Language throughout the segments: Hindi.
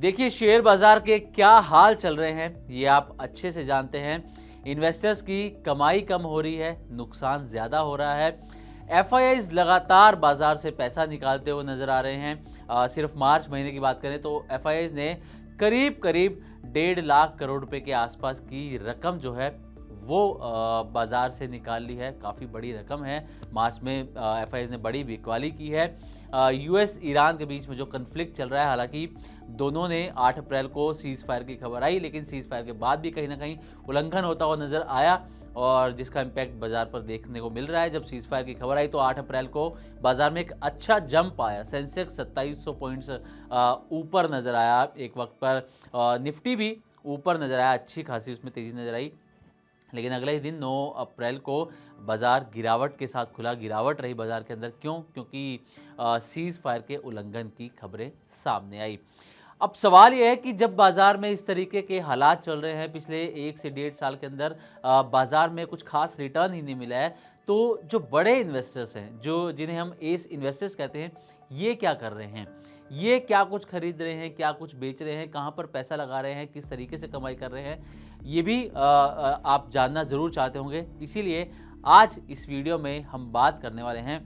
देखिए, शेयर बाजार के क्या हाल चल रहे हैं ये आप अच्छे से जानते हैं। इन्वेस्टर्स की कमाई कम हो रही है, नुकसान ज़्यादा हो रहा है। एफआईआईज लगातार बाजार से पैसा निकालते हुए नजर आ रहे हैं। सिर्फ मार्च महीने की बात करें तो एफआईआईज ने करीब करीब 1.5 करोड़ रुपए के आसपास की रकम जो है वो बाजार से निकाल ली है। काफ़ी बड़ी रकम है। मार्च में एफआईआईज ने बड़ी बिकवाली की है। यूएस ईरान के बीच में जो कन्फ्लिक्ट चल रहा है, हालांकि दोनों ने 8 अप्रैल को सीज फायर की खबर आई, लेकिन सीज फायर के बाद भी कहीं ना कहीं उल्लंघन होता हुआ नजर आया और जिसका इम्पैक्ट बाजार पर देखने को मिल रहा है। जब सीज फायर की खबर आई तो 8 अप्रैल को बाजार में एक अच्छा जंप आया। सेंसेक्स 2700 पॉइंट्स ऊपर नजर आया एक वक्त पर। निफ्टी भी ऊपर नजर आया, अच्छी खासी उसमें तेजी नजर आई। लेकिन अगले ही दिन 9 अप्रैल को बाजार गिरावट के साथ खुला। गिरावट रही बाजार के अंदर, क्यों? क्योंकि सीज फायर के उल्लंघन की खबरें सामने आई। अब सवाल यह है कि जब बाजार में इस तरीके के हालात चल रहे हैं, पिछले 1 से 1.5 साल के अंदर बाजार में कुछ खास रिटर्न ही नहीं मिला है, तो जो बड़े इन्वेस्टर्स हैं, जो जिन्हें हम एस इन्वेस्टर्स कहते हैं, ये क्या कर रहे हैं? ये क्या कुछ खरीद रहे हैं, क्या कुछ बेच रहे हैं, कहाँ पर पैसा लगा रहे हैं, किस तरीके से कमाई कर रहे हैं, ये भी आप जानना ज़रूर चाहते होंगे। इसीलिए आज इस वीडियो में हम बात करने वाले हैं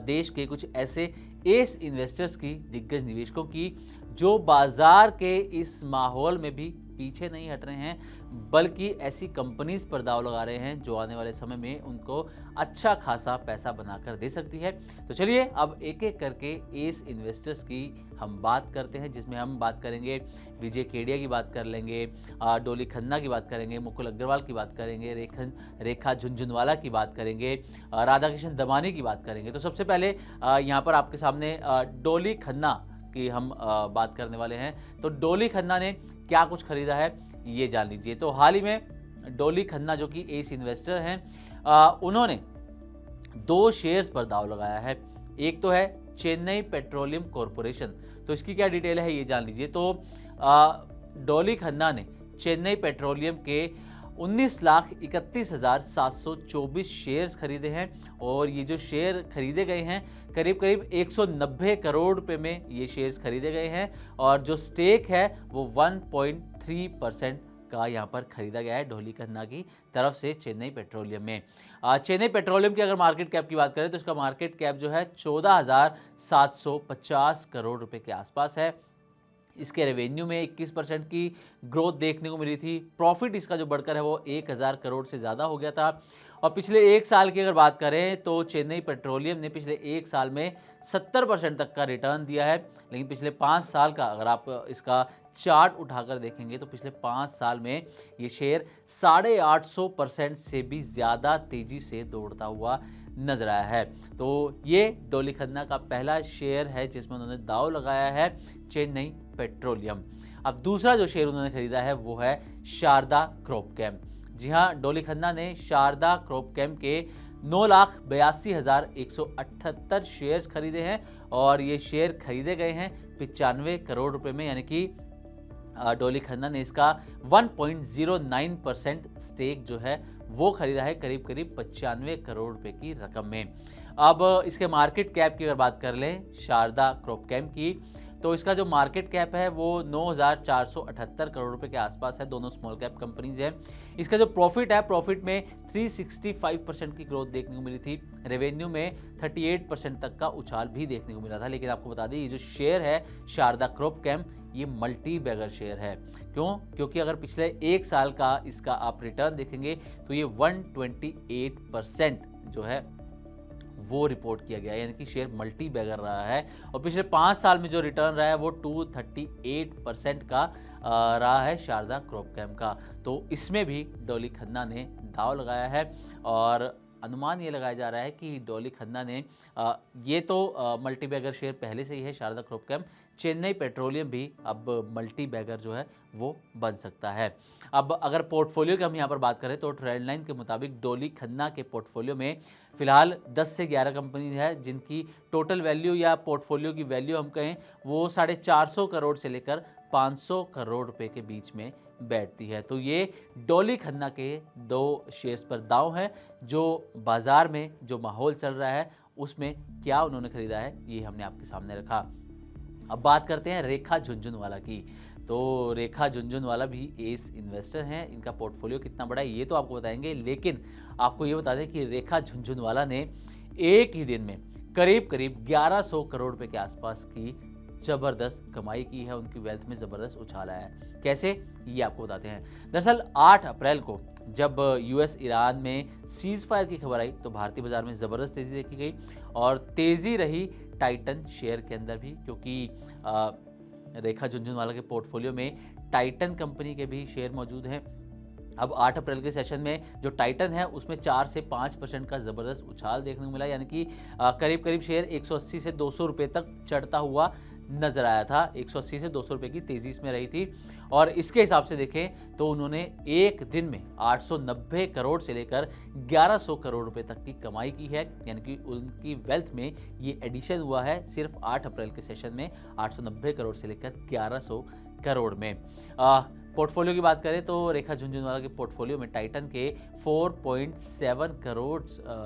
देश के कुछ ऐसे एस इन्वेस्टर्स की, दिग्गज निवेशकों की, जो बाजार के इस माहौल में भी पीछे नहीं हट रहे हैं, बल्कि ऐसी कंपनीज पर दाव लगा रहे हैं जो आने वाले समय में उनको अच्छा खासा पैसा बनाकर दे सकती है। तो चलिए अब एक एक करके एस इन्वेस्टर्स की हम बात करते हैं, जिसमें हम बात करेंगे विजय केडिया की बात कर लेंगे, डोली खन्ना की बात करेंगे, मुकुल अग्रवाल की बात करेंगे, रेखा झुनझुनवाला की बात करेंगे, राधाकृष्ण दमानी की बात करेंगे। तो सबसे पहले यहाँ पर आपके सामने डोली खन्ना की हम बात करने वाले हैं। तो डोली खन्ना ने क्या कुछ खरीदा है ये जान लीजिए। तो हाल ही में डोली खन्ना जो कि एस इन्वेस्टर हैं, उन्होंने 2 शेयर्स पर दाव लगाया है। एक तो है चेन्नई पेट्रोलियम कॉरपोरेशन। तो इसकी क्या डिटेल है ये जान लीजिए। तो डोली खन्ना ने चेन्नई पेट्रोलियम के 19,31,724 शेयर्स खरीदे हैं और ये जो शेयर खरीदे गए हैं, करीब करीब 190 करोड़ रुपए में ये शेयर्स खरीदे गए हैं और जो स्टेक है वो 1.3% का यहाँ पर खरीदा गया है डोली खन्ना की तरफ से चेन्नई पेट्रोलियम में। चेन्नई पेट्रोलियम की अगर मार्केट कैप की बात करें तो इसका मार्केट कैप जो है 14,750 करोड़ रुपए के आसपास है। इसके रेवेन्यू में 21% की ग्रोथ देखने को मिली थी। प्रॉफिट इसका जो बढ़कर है वो 1,000 करोड़ से ज़्यादा हो गया था। और पिछले 1 साल की अगर बात करें तो चेन्नई पेट्रोलियम ने पिछले 1 साल में 70% तक का रिटर्न दिया है। लेकिन पिछले 5 साल का अगर आप इसका चार्ट उठाकर देखेंगे तो पिछले 5 साल में ये शेयर 850% से भी ज़्यादा तेज़ी से दौड़ता हुआ नजर आया है। तो ये डोली खन्ना का पहला शेयर है जिसमें उन्होंने दाव लगाया है चेन्नई पेट्रोलियम। अब दूसरा जो शेयर उन्होंने खरीदा है वो है शारदा क्रॉपकेम। जी हाँ, डोली खन्ना ने शारदा क्रॉपकेम के 9,82,178 शेयर्स खरीदे हैं और ये शेयर खरीदे गए हैं 95 करोड़ रुपए में, यानी कि डोली खन्ना ने इसका 1.09% स्टेक जो है वो खरीदा है करीब करीब 95 करोड़ रुपए की रकम में। अब इसके मार्केट कैप की अगर बात कर लें शारदा क्रॉपकेम की, तो इसका जो मार्केट कैप है वो 9,478 करोड़ रुपए के आसपास है। दोनों स्मॉल कैप कंपनीज हैं। इसका जो प्रॉफिट है, प्रॉफिट में 365% की ग्रोथ देखने को मिली थी। रेवेन्यू में 38% तक का उछाल भी देखने को मिला था। लेकिन आपको बता दें ये जो शेयर है शारदा क्रॉपकेम, ये मल्टी बैगर शेयर है। क्यों? क्योंकि अगर पिछले 1 साल का इसका आप रिटर्न देखेंगे तो ये 128% जो है वो रिपोर्ट किया गया है, यानी कि शेयर मल्टी बैगर रहा है। और पिछले 5 साल में जो रिटर्न रहा है वो 238% का रहा है शारदा क्रॉपकेम का। तो इसमें भी डोली खन्ना ने दाव लगाया है और अनुमान ये लगाया जा रहा है कि डोली खन्ना ने ये तो मल्टी बैगर शेयर पहले से ही है शारदा क्रॉपकेम, चेन्नई पेट्रोलियम भी अब मल्टी बैगर जो है वो बन सकता है। अब अगर पोर्टफोलियो की हम यहाँ पर बात करें तो ट्रेंडलाइन के मुताबिक डोली खन्ना के पोर्टफोलियो में फिलहाल 10 से 11 कंपनी है जिनकी टोटल वैल्यू या पोर्टफोलियो की वैल्यू हम कहें वो 450 करोड़ से लेकर 500 करोड़ रुपए के बीच में बैठती है। तो ये डोली खन्ना के 2 शेयर्स पर दांव है। जो बाजार में जो माहौल चल रहा है उसमें क्या उन्होंने खरीदा है ये हमने आपके सामने रखा। अब बात करते हैं रेखा झुनझुनवाला की। तो रेखा झुनझुनवाला भी एस इन्वेस्टर हैं। इनका पोर्टफोलियो कितना बड़ा है ये तो आपको बताएंगे, लेकिन आपको ये बता दें कि रेखा झुनझुनवाला ने एक ही दिन में करीब करीब 1100 करोड़ रुपए के आसपास की जबरदस्त कमाई की है। उनकी वेल्थ में जबरदस्त उछाल आया है। कैसे, ये आपको बताते हैं। दरअसल 8 अप्रैल को जब यूएस ईरान में सीज फायर की खबर आई तो भारतीय बाजार में जबरदस्त तेजी देखी गई और तेजी रही टाइटन शेयर के अंदर भी, क्योंकि रेखा झुनझुनवाला के पोर्टफोलियो में टाइटन कंपनी के भी शेयर मौजूद हैं। अब 8 अप्रैल के सेशन में जो टाइटन है उसमें 4 से 5% का ज़बरदस्त उछाल देखने को मिला, यानी कि करीब करीब शेयर 180 से 200 रुपये तक चढ़ता हुआ नजर आया था। 180 से 200 रुपये की तेजी इसमें रही थी और इसके हिसाब से देखें तो उन्होंने एक दिन में 890 करोड़ से लेकर 1100 करोड़ रुपए तक की कमाई की है, यानी कि उनकी वेल्थ में ये एडिशन हुआ है सिर्फ 8 अप्रैल के सेशन में 890 करोड़ से लेकर 1100 करोड़ में। पोर्टफोलियो की बात करें तो रेखा झुनझुनवाला के पोर्टफोलियो में टाइटन के 4.7 करोड़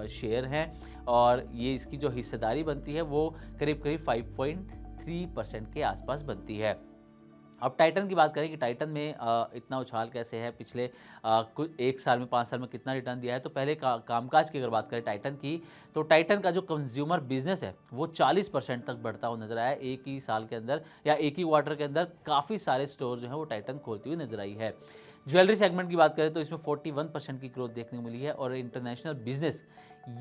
शेयर हैं और ये इसकी जो हिस्सेदारी बनती है वो करीब करीब 5.3% के आसपास बनती है। अब टाइटन की बात करें कि टाइटन में इतना उछाल कैसे है, पिछले कुछ 1 साल में 5 साल में कितना रिटर्न दिया है। तो पहले कामकाज की अगर बात करें टाइटन की, तो टाइटन का जो कंज्यूमर बिजनेस है वो 40% तक बढ़ता हुआ नजर आया है। एक ही साल के अंदर या एक ही क्वार्टर के अंदर काफ़ी सारे स्टोर जो है वो टाइटन खोलती हुई नजर आई है। ज्वेलरी सेगमेंट की बात करें तो इसमें 41% की ग्रोथ देखने को मिली है और इंटरनेशनल बिजनेस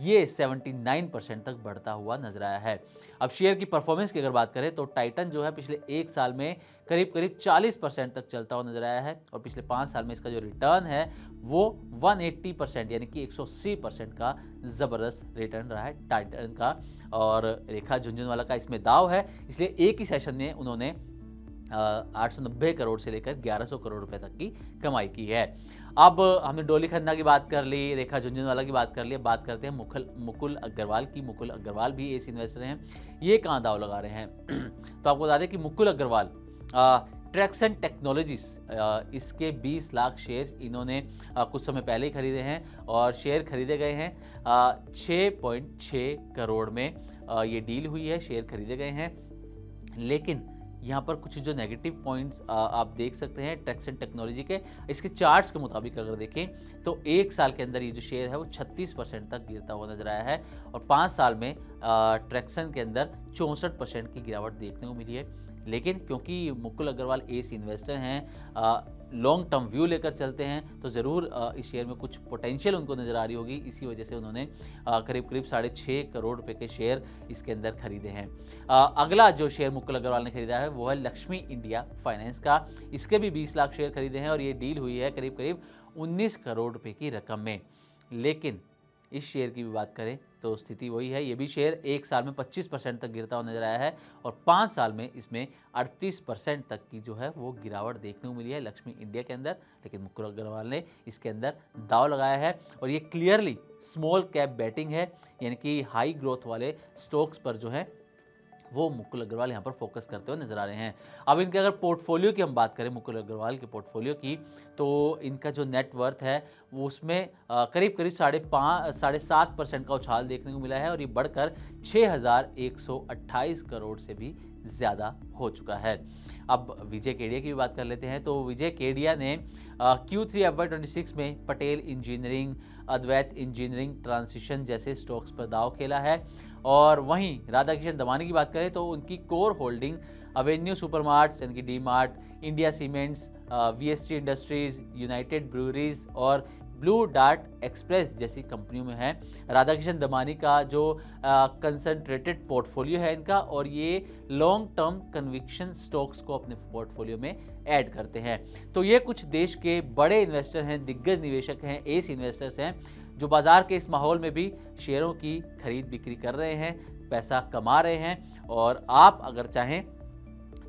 ये 79% तक बढ़ता हुआ नजर आया है। अब शेयर की परफॉर्मेंस की अगर बात करें तो टाइटन जो है पिछले 1 साल में करीब करीब 40% तक चलता हुआ नजर आया है और पिछले 5 साल में इसका जो रिटर्न है वो 180% यानी कि 180% का ज़बरदस्त रिटर्न रहा है टाइटन का। और रेखा झुनझुनवाला का इसमें दाव है, इसलिए एक ही सेशन में उन्होंने 890 करोड़ से लेकर 1100 करोड़ रुपए तक की कमाई की है। अब हमने डोली खन्ना की बात कर ली, रेखा झुनझुनवाला की बात कर ली, बात करते हैं मुकुल अग्रवाल की। मुकुल अग्रवाल भी एस इन्वेस्टर हैं। ये कहाँ दाव लगा रहे हैं तो आपको बता दें कि मुकुल अग्रवाल ट्रैक्सन टेक्नोलॉजीज इसके 20 लाख शेयर इन्होंने कुछ समय पहले ही खरीदे हैं और शेयर खरीदे गए हैं 6.6 करोड़ में ये डील हुई है, शेयर खरीदे गए हैं। लेकिन यहाँ पर कुछ जो नेगेटिव पॉइंट्स आप देख सकते हैं ट्रैक्सन टेक्नोलॉजी के, इसके चार्ट्स के मुताबिक अगर देखें तो 1 साल के अंदर ये जो शेयर है वो 36% तक गिरता हुआ नजर आया है और 5 साल में ट्रैक्सन के अंदर 64% की गिरावट देखने को मिली है। लेकिन क्योंकि मुकुल अग्रवाल एस इन्वेस्टर हैं, लॉन्ग टर्म व्यू लेकर चलते हैं, तो ज़रूर इस शेयर में कुछ पोटेंशियल उनको नज़र आ रही होगी। इसी वजह से उन्होंने करीब करीब 6.5 करोड़ रुपए के शेयर इसके अंदर खरीदे हैं। अगला जो शेयर मुकुल अग्रवाल ने खरीदा है वो है लक्ष्मी इंडिया फाइनेंस का। इसके भी 20 लाख शेयर खरीदे हैं और ये डील हुई है करीब करीब 19 करोड़ रुपए की रकम में। लेकिन इस शेयर की भी बात करें तो स्थिति वही है, ये भी शेयर 1 साल में 25% तक गिरता हुआ नजर आया है और 5 साल में इसमें 38% तक की जो है वो गिरावट देखने को मिली है लक्ष्मी इंडिया के अंदर। लेकिन मुकुल अग्रवाल ने इसके अंदर दाव लगाया है और ये क्लियरली स्मॉल कैप बैटिंग है, यानी कि हाई ग्रोथ वाले स्टॉक्स पर जो है वो मुकुल अग्रवाल यहाँ पर फोकस करते हुए नजर आ रहे हैं। अब इनके अगर पोर्टफोलियो की हम बात करें मुकुल अग्रवाल के पोर्टफोलियो की, तो इनका जो नेटवर्थ है वो उसमें करीब करीब 7.5% का उछाल देखने को मिला है और ये बढ़कर 6,128 करोड़ से भी ज़्यादा हो चुका है। अब विजय केडिया की भी बात कर लेते हैं। तो विजय केडिया ने Q3 FY26 में पटेल इंजीनियरिंग, अद्वैत इंजीनियरिंग, ट्रांसिशन जैसे स्टॉक्स पर दाव खेला है। और वहीं राधाकिशन दमानी की बात करें तो उनकी कोर होल्डिंग अवेन्यू सुपरमार्ट्स यानी कि D mart, India cements, VST industries, United breweries और ब्लू डार्ट एक्सप्रेस जैसी कंपनियों में है। राधाकिशन दमानी का जो कंसंट्रेटेड पोर्टफोलियो है इनका, और ये लॉन्ग टर्म कन्विक्शन स्टॉक्स को अपने पोर्टफोलियो में ऐड करते हैं। तो ये कुछ देश के बड़े इन्वेस्टर हैं, दिग्गज निवेशक हैं, एस इन्वेस्टर्स हैं, जो बाजार के इस माहौल में भी शेयरों की खरीद बिक्री कर रहे हैं, पैसा कमा रहे हैं। और आप अगर चाहें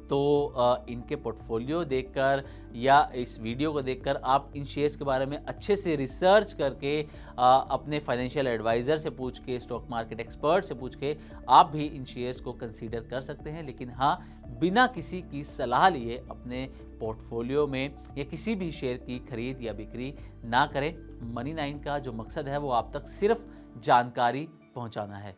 तो इनके पोर्टफोलियो देखकर या इस वीडियो को देखकर आप इन शेयर्स के बारे में अच्छे से रिसर्च करके अपने फाइनेंशियल एडवाइज़र से पूछ के, स्टॉक मार्केट एक्सपर्ट से पूछ के आप भी इन शेयर्स को कंसीडर कर सकते हैं। लेकिन हाँ, बिना किसी की सलाह लिए अपने पोर्टफोलियो में या किसी भी शेयर की खरीद या बिक्री ना करें। मनी 9 का जो मकसद है वो आप तक सिर्फ जानकारी पहुंचाना है।